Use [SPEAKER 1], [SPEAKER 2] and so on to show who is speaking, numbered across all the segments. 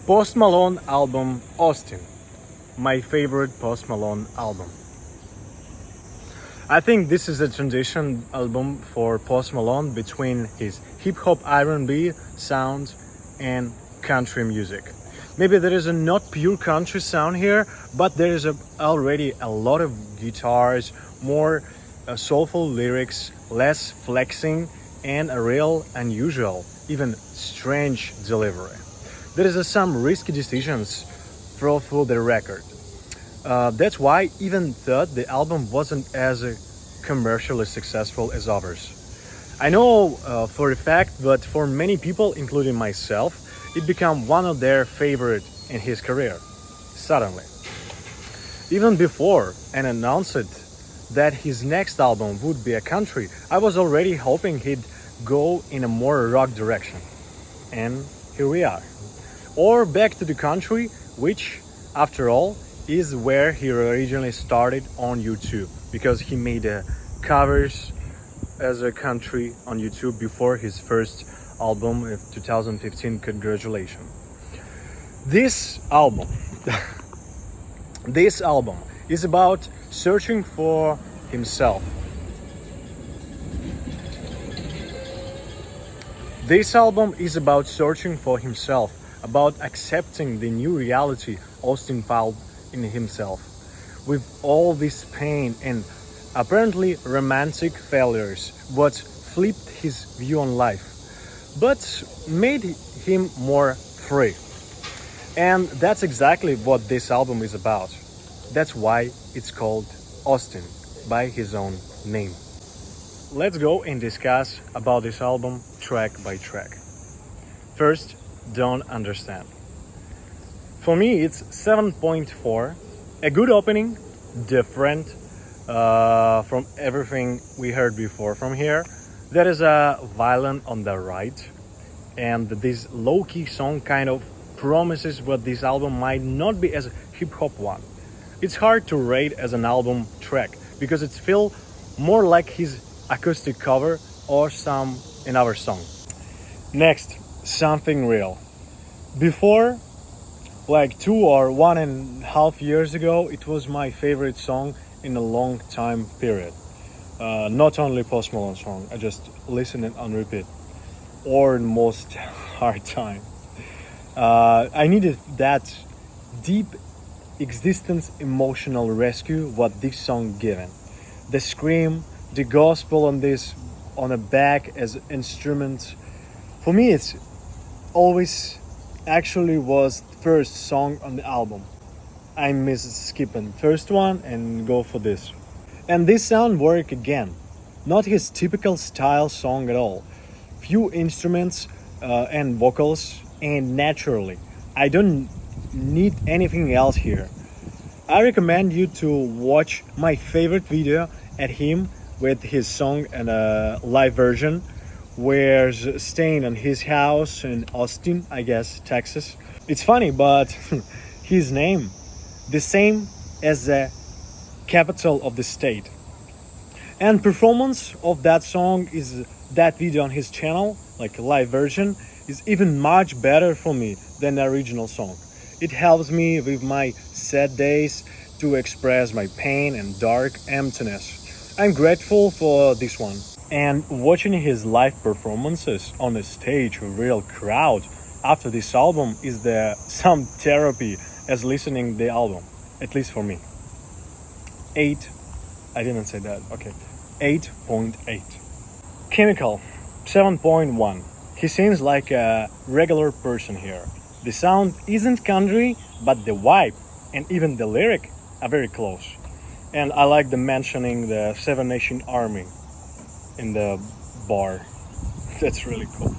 [SPEAKER 1] Post Malone album Austin, my favorite Post Malone album. I think this is a transition album for Post Malone between his hip hop R&B sound and country music. Maybe there is a not pure country sound here, but there is already a lot of guitars, more soulful lyrics, less flexing, and a real unusual, even strange delivery. There is some risky decisions through the record. That's why even thought the album wasn't as commercially successful as others. I know for a fact, but for many people, including myself, it became one of their favorite in his career. Suddenly, even before and announced that his next album would be a country, I was already hoping he'd go in a more rock direction. And here we are. Or back to the country, which, after all, is where he originally started on YouTube, because he made covers as a country on YouTube before his first album in 2015. Congratulations. This album is about searching for himself. This album is about searching for himself, about accepting the new reality Austin found in himself. With all this pain and apparently romantic failures, what flipped his view on life, but made him more free. And that's exactly what this album is about. That's why it's called Austin, by his own name. Let's go and discuss about this album track by track. First, Don't Understand. For me, it's 7.4. A good opening, different from everything we heard before from here. There is a violin on the right, and this low-key song kind of promises what this album might not be as a hip-hop one. It's hard to rate as an album track because it feels more like his acoustic cover or some another song. Next, Something Real. Before, like 2 or 1.5 years ago, it was my favorite song in a long time period. Not only Post Malone song, I just listen it on repeat, or most hard time. I needed that deep existence emotional rescue what this song given. The scream, the gospel on the back as instruments. For me, it's always actually was the first song on the album. I miss skipping first one and go for this. And this sound work again. Not his typical style song at all. Few instruments and vocals, and naturally. I don't need anything else here. I recommend you to watch my favorite video at him with his song and a live version, where staying on his house in Austin, I guess, Texas. It's funny, but his name, the same as the capital of the state. And performance of that song is that video on his channel, like a live version, is even much better for me than the original song. It helps me with my sad days to express my pain and dark emptiness. I'm grateful for this one. And watching his live performances on the stage with real crowd after this album is some therapy as listening the album, at least for me. 8, I didn't say that, okay. 8.8. Chemical, 7.1. He seems like a regular person here. The sound isn't country, but the vibe and even the lyric are very close. And I like the mentioning the Seven Nation Army in the bar. That's really cool.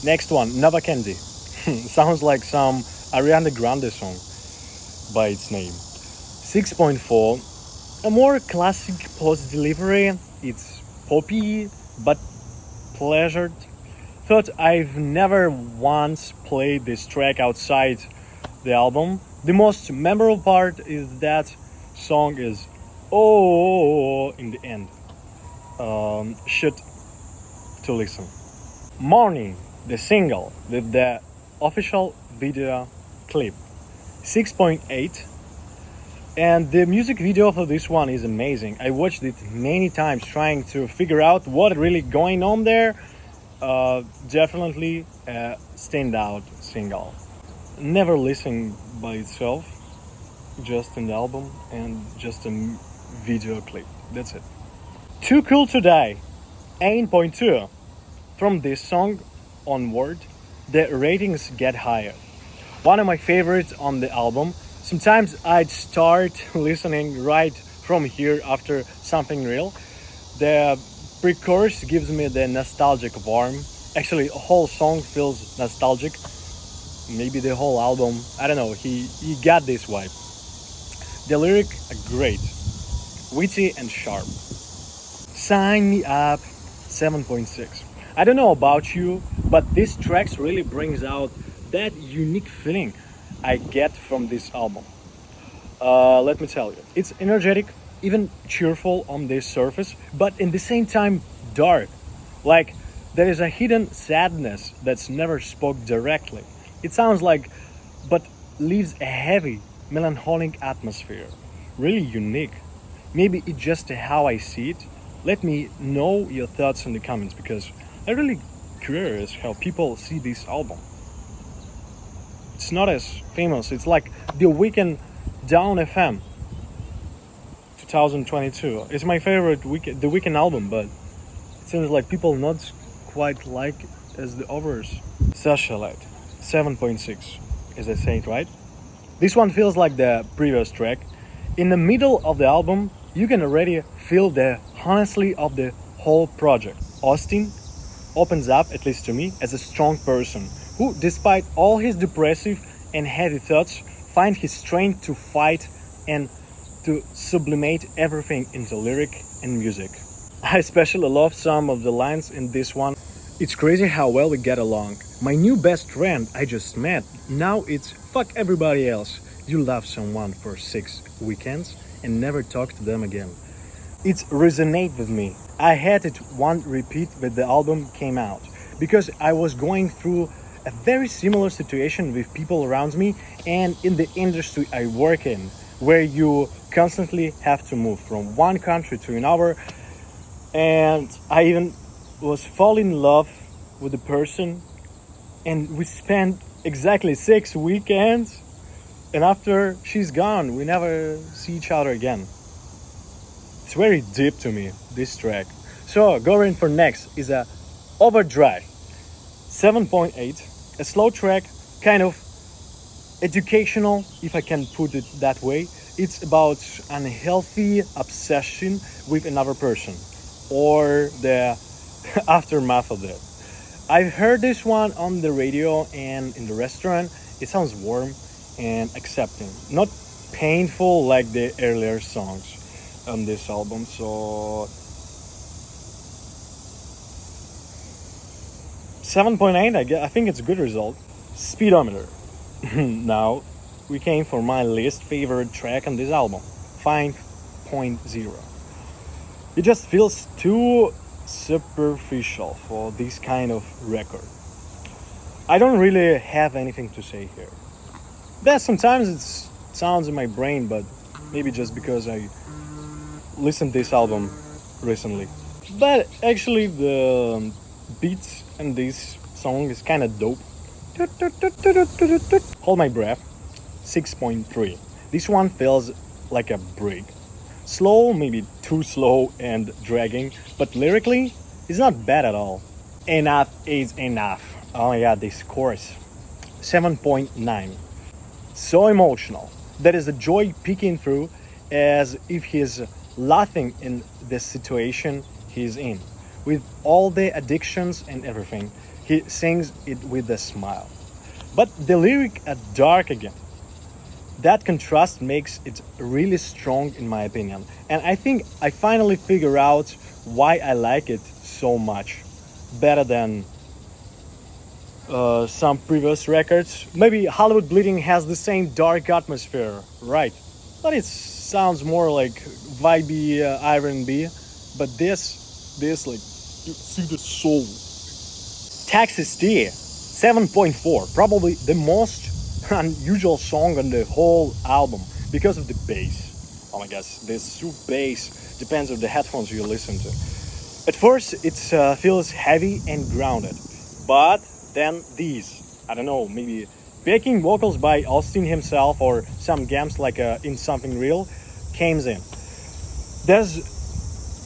[SPEAKER 1] Next one, Nova Candy. Sounds like some Ariana Grande song by its name. 6.4. A more classic post delivery. It's poppy but pleasured. Thought I've never once played this track outside the album. The most memorable part is that song is "Oh" in the end. Should to listen. Morning, the single with the official video clip. 6.8. And the music video for this one is amazing. I watched it many times trying to figure out what really going on there. Definitely a standout single. Never listened by itself, just an album and just a video clip. That's it. Too Cool to Die, 8.2. From this song onward, the ratings get higher. One of my favorites on the album. Sometimes I'd start listening right from here after something real. The pre-chorus gives me the nostalgic warmth. Actually, a whole song feels nostalgic. Maybe the whole album. I don't know. He got this vibe. The lyric are great, witty and sharp. Sign Me Up, 7.6. I don't know about you, but this track really brings out that unique feeling I get from this album. Let me tell you, it's energetic, even cheerful on the surface, but in the same time dark. Like there is a hidden sadness that's never spoke directly. It sounds like, but leaves a heavy, melancholic atmosphere. Really unique. Maybe it's just how I see it. Let me know your thoughts in the comments because I'm really curious how people see this album. It's not as famous. It's like The Weeknd Down FM 2022. It's my favorite The Weeknd album, but it seems like people not quite like it as the others. Socialite, 7.6. As I said, right? This one feels like the previous track. In the middle of the album, you can already feel the honesty of the whole project. Austin opens up, at least to me, as a strong person who, despite all his depressive and heavy thoughts, finds his strength to fight and to sublimate everything into lyric and music. I especially love some of the lines in this one. It's crazy how well we get along. My new best friend I just met, now it's fuck everybody else. You love someone for 6 weekends and never talk to them again. It resonates with me. I had it one repeat when the album came out because I was going through a very similar situation with people around me and in the industry I work in, where you constantly have to move from one country to another. And I even was falling in love with a person and we spent exactly 6 weekends, and after she's gone we never see each other again. It's very deep to me, this track. So going for next is a Overdrive, 7.8. A slow track, kind of educational, if I can put it that way. It's about unhealthy obsession with another person or the aftermath of it. I've heard this one on the radio and in the restaurant. It sounds warm and accepting, not painful like the earlier songs on this album. So 7.8, I think it's a good result. Speedometer. Now we came for my least favorite track on this album, 5.0. It just feels too superficial for this kind of record. I don't really have anything to say here. That sometimes it sounds in my brain, but maybe just because I listened to this album recently. But actually the beats in this song is kind of dope. Hold My Breath, 6.3. This one feels like a break. Slow, maybe too slow and dragging, but lyrically, it's not bad at all. Enough is enough. Oh my god, this chorus. 7.9. So emotional. There is a joy peeking through as if he's laughing in the situation he's in. With all the addictions and everything, he sings it with a smile. But the lyrics are dark again. That contrast makes it really strong in my opinion. And I think I finally figure out why I like it so much. Better than some previous records. Maybe Hollywood Bleeding has the same dark atmosphere, right? But it sounds more like vibey R&B. But this like, you see the soul. Texas T, 7.4, probably the most unusual song on the whole album because of the bass. Oh my gosh, this bass depends on the headphones you listen to. At first, it feels heavy and grounded, but then these, I don't know, maybe backing vocals by Austin himself or some games like in Something Real, came in. There's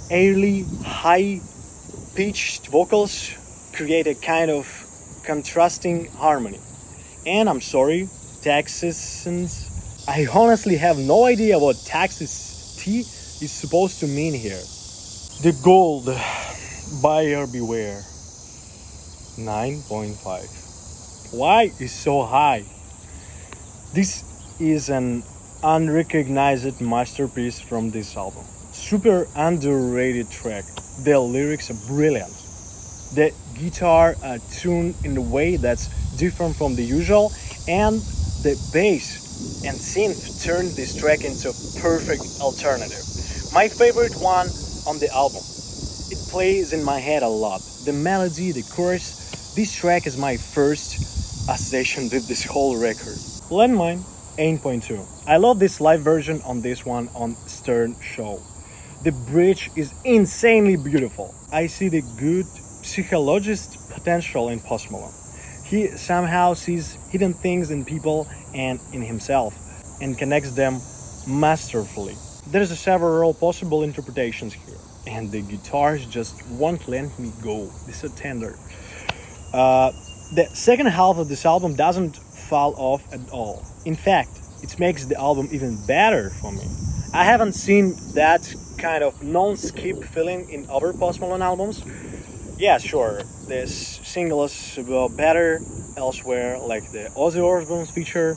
[SPEAKER 1] airy, high-pitched vocals create a kind of contrasting harmony. And I'm sorry, Texans, I honestly have no idea what Texas T is supposed to mean here. The Gold, Buyer Beware, 9.5. Why is so high? This is an unrecognized masterpiece from this album. Super underrated track. The lyrics are brilliant. The guitar are tuned in a way that's different from the usual, and the bass and synth turn this track into a perfect alternative. My favorite one on the album. It plays in my head a lot. The melody, the chorus. This track is my first association with this whole record. Landmine, 8.2. I love this live version on this one on Stern Show. The bridge is insanely beautiful. I see the good psychologist potential in Post Malone. He somehow sees hidden things in people and in himself and connects them masterfully. There's several possible interpretations here, and the guitars just won't let me go. They're so tender. The second half of this album doesn't fall off at all. In fact, it makes the album even better for me. I haven't seen that kind of non-skip feeling in other Post Malone albums. Yeah, sure, this single is better elsewhere, like the Ozzy Osbourne feature.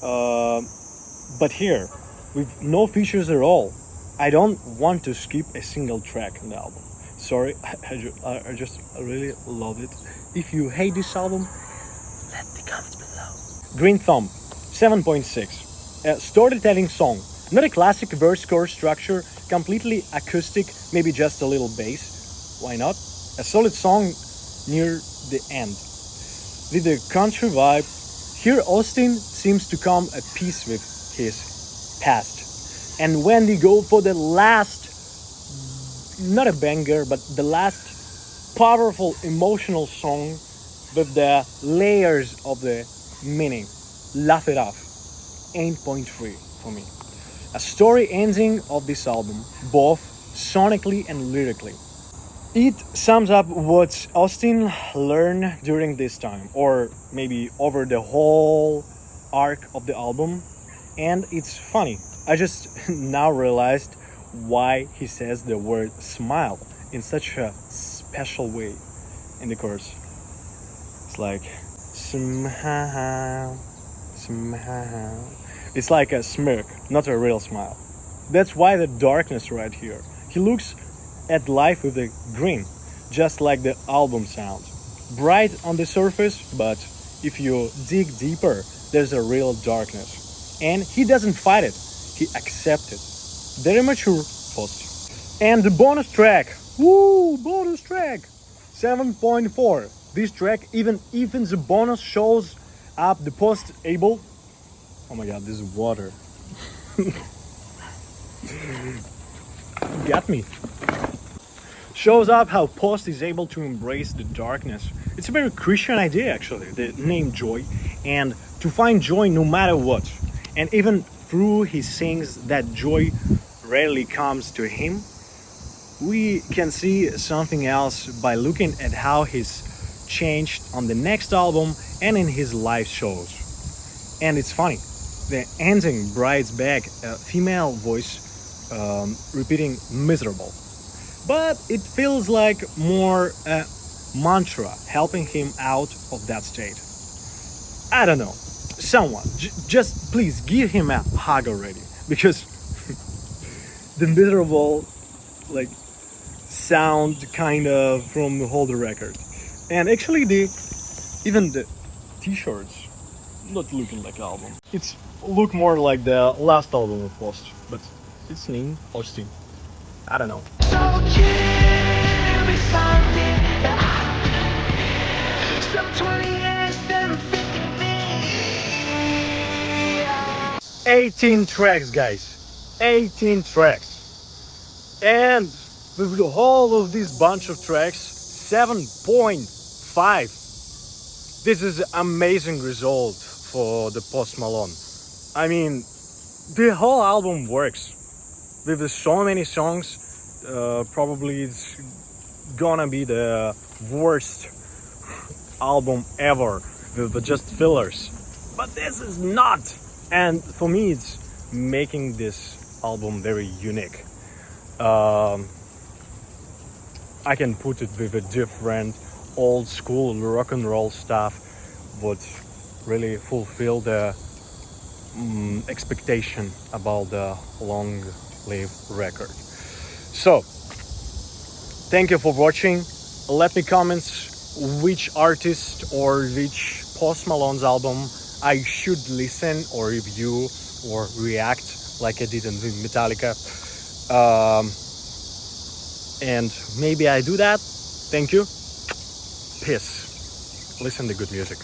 [SPEAKER 1] But here, with no features at all, I don't want to skip a single track in the album. Sorry, I just really love it. If you hate this album, let the comments below. Green Thumb, 7.6. A storytelling song. Not a classic verse-chorus structure, completely acoustic, maybe just a little bass. Why not? A solid song near the end. With a country vibe, here Austin seems to come at peace with his past. And when we go for the last, not a banger, but the last powerful emotional song with the layers of the meaning, Laugh It Off, 8.3 for me. A story ending of this album, both sonically and lyrically. It sums up what Austin learned during this time, or maybe over the whole arc of the album, and it's funny. I just now realized why he says the word smile in such a special way in the chorus. It's like, smile, smile. It's like a smirk, not a real smile. That's why the darkness right here. He looks at life with a grin, just like the album sounds. Bright on the surface, but if you dig deeper, there's a real darkness. And he doesn't fight it, he accepts it. Very mature post. And the bonus track, bonus track, 7.4. This track, even the bonus shows up the post able. Oh my god, this is water. Got me. Shows up how Post is able to embrace the darkness. It's a very Christian idea, actually, the name joy, and to find joy no matter what. And even through he sings that joy rarely comes to him, we can see something else by looking at how he's changed on the next album and in his live shows. And it's funny, the ending brides back a female voice repeating miserable. But it feels like more a mantra helping him out of that state. I don't know. Someone, just please give him a hug already. Because the miserable, like, sound kind of from the whole record. And actually even the t-shirts not looking like album. It's look more like the last album of Post. But it's named Austin. I don't know. So give me something. Some 28. 18 tracks, guys. 18 tracks. And with all of this bunch of tracks, 7.5. This is an amazing result for the Post Malone. I mean, the whole album works. With so many songs, probably it's gonna be the worst album ever with just fillers. But this is not. And for me, it's making this album very unique. I can put it with a different old school rock and roll stuff, would really fulfill the expectation about the long live record. So, thank you for watching. Let me comment which artist or which Post Malone's album I should listen or review or react like I did in Metallica. And maybe I do that. Thank you. Peace. Listen to good music.